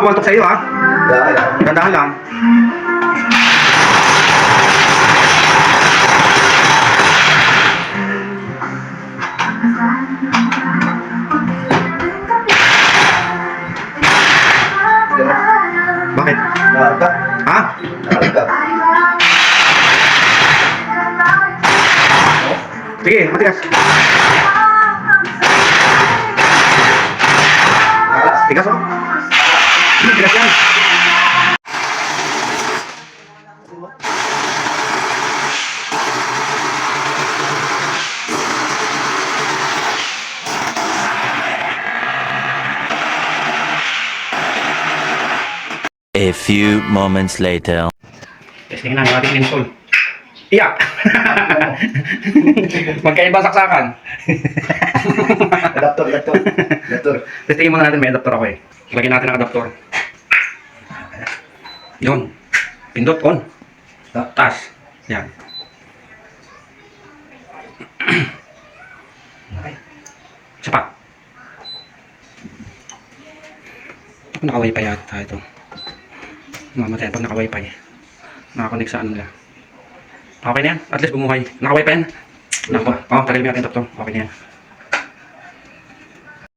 pumaltok sa iyo ha. Gandahan lang. Bakit? Ha? Sige, matigas. Tigas oh. Tigas yan. A few moments later. Testing na ng ating install. Iyak! Magkaiba saksakan. Adaptor. Testingin muna natin, may adapter ako eh. Lagyan natin ang adapter. Yun. Pindot on. Taas. Yan. Isa pa. Pag naka-wifi yata ito. Mamatay pag naka-wifi. Nakakonect sa ano nila. Okay na yan. At least bumuhay. Naka-wifi yan. Nako. Oh, tagal mo natin adapter. Okay na yan.